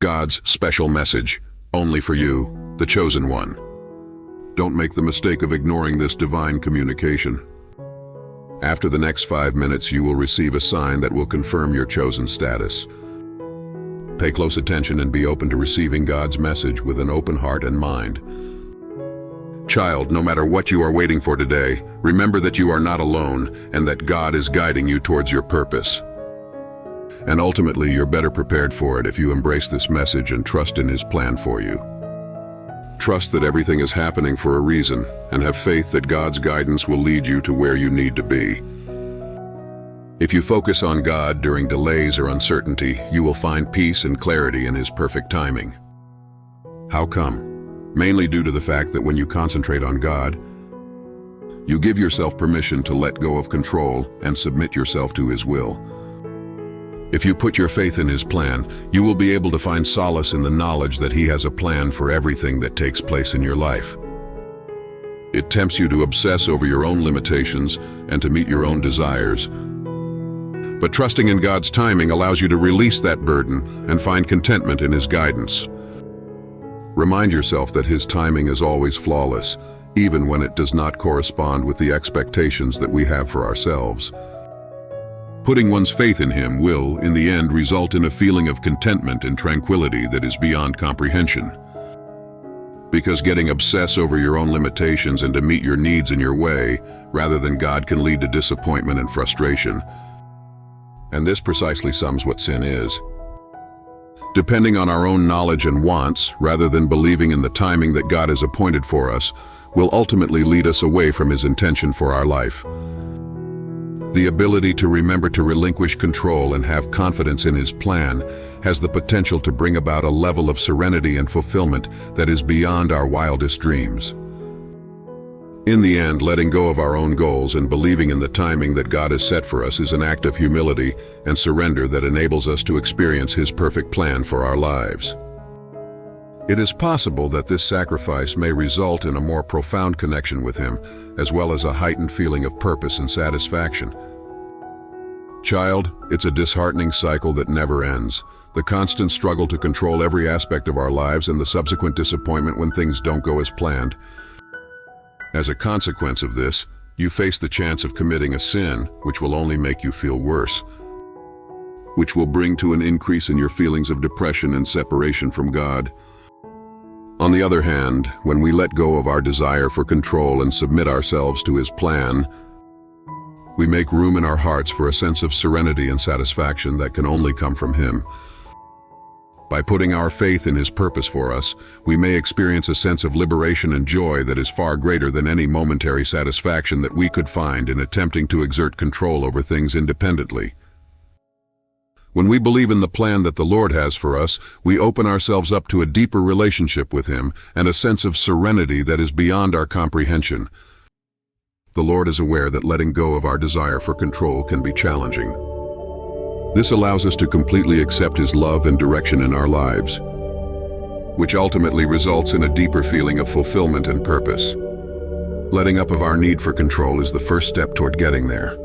God's special message, only for you, the chosen one. Don't make the mistake of ignoring this divine communication. After the next 5 minutes, you will receive a sign that will confirm your chosen status. Pay close attention and be open to receiving God's message with an open heart and mind. Child, no matter what you are waiting for today, remember that you are not alone and that God is guiding you towards your purpose. And ultimately, you're better prepared for it if you embrace this message and trust in His plan for you. Trust that everything is happening for a reason, and have faith that God's guidance will lead you to where you need to be. If you focus on God during delays or uncertainty, you will find peace and clarity in His perfect timing. How come? Mainly due to the fact that when you concentrate on God, you give yourself permission to let go of control and submit yourself to His will. If you put your faith in His plan, you will be able to find solace in the knowledge that He has a plan for everything that takes place in your life. It tempts you to obsess over your own limitations and to meet your own desires. But trusting in God's timing allows you to release that burden and find contentment in His guidance. Remind yourself that His timing is always flawless, even when it does not correspond with the expectations that we have for ourselves. Putting one's faith in Him will, in the end, result in a feeling of contentment and tranquility that is beyond comprehension. Because getting obsessed over your own limitations and to meet your needs in your way, rather than God, can lead to disappointment and frustration. And this precisely sums what sin is. Depending on our own knowledge and wants, rather than believing in the timing that God has appointed for us, will ultimately lead us away from His intention for our life. The ability to remember to relinquish control and have confidence in His plan has the potential to bring about a level of serenity and fulfillment that is beyond our wildest dreams. In the end, letting go of our own goals and believing in the timing that God has set for us is an act of humility and surrender that enables us to experience His perfect plan for our lives. It is possible that this sacrifice may result in a more profound connection with Him, as well as a heightened feeling of purpose and satisfaction. Child, it's a disheartening cycle that never ends. The constant struggle to control every aspect of our lives and the subsequent disappointment when things don't go as planned. As a consequence of this, you face the chance of committing a sin, which will only make you feel worse, which will bring to an increase in your feelings of depression and separation from God. On the other hand, when we let go of our desire for control and submit ourselves to His plan, we make room in our hearts for a sense of serenity and satisfaction that can only come from Him. By putting our faith in His purpose for us, we may experience a sense of liberation and joy that is far greater than any momentary satisfaction that we could find in attempting to exert control over things independently. When we believe in the plan that the Lord has for us, we open ourselves up to a deeper relationship with Him and a sense of serenity that is beyond our comprehension. The Lord is aware that letting go of our desire for control can be challenging. This allows us to completely accept His love and direction in our lives, which ultimately results in a deeper feeling of fulfillment and purpose. Letting up of our need for control is the first step toward getting there.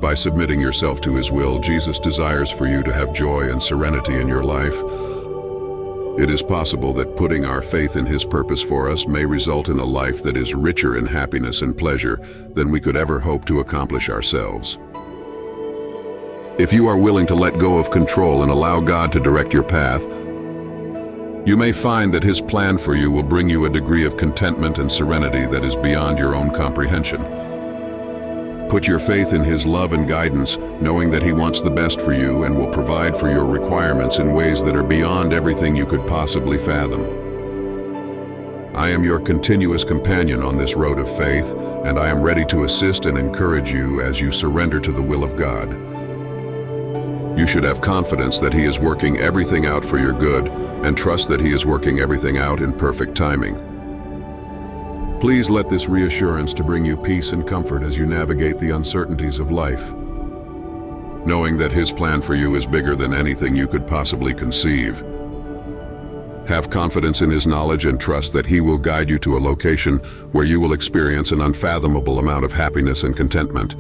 By submitting yourself to His will, Jesus desires for you to have joy and serenity in your life. It is possible that putting our faith in His purpose for us may result in a life that is richer in happiness and pleasure than we could ever hope to accomplish ourselves. If you are willing to let go of control and allow God to direct your path, you may find that His plan for you will bring you a degree of contentment and serenity that is beyond your own comprehension. Put your faith in His love and guidance, knowing that He wants the best for you and will provide for your requirements in ways that are beyond everything you could possibly fathom. I am your continuous companion on this road of faith, and I am ready to assist and encourage you as you surrender to the will of God. You should have confidence that He is working everything out for your good, and trust that He is working everything out in perfect timing. Please let this reassurance to bring you peace and comfort as you navigate the uncertainties of life, knowing that His plan for you is bigger than anything you could possibly conceive. Have confidence in His knowledge and trust that He will guide you to a location where you will experience an unfathomable amount of happiness and contentment.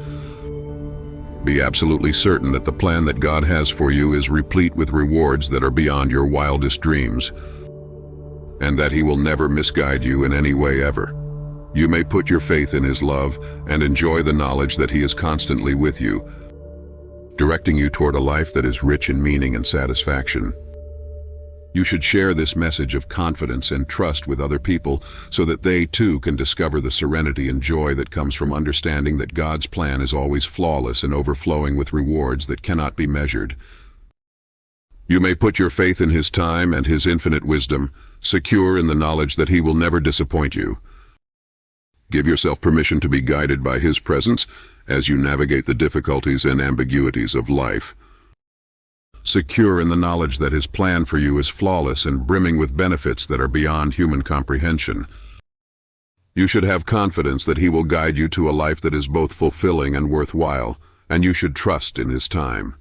Be absolutely certain that the plan that God has for you is replete with rewards that are beyond your wildest dreams, and that He will never misguide you in any way ever. You may put your faith in His love and enjoy the knowledge that He is constantly with you, directing you toward a life that is rich in meaning and satisfaction. You should share this message of confidence and trust with other people so that they too can discover the serenity and joy that comes from understanding that God's plan is always flawless and overflowing with rewards that cannot be measured. You may put your faith in His time and His infinite wisdom, secure in the knowledge that He will never disappoint you. Give yourself permission to be guided by His presence as you navigate the difficulties and ambiguities of life. Secure in the knowledge that His plan for you is flawless and brimming with benefits that are beyond human comprehension. You should have confidence that He will guide you to a life that is both fulfilling and worthwhile, and you should trust in His time.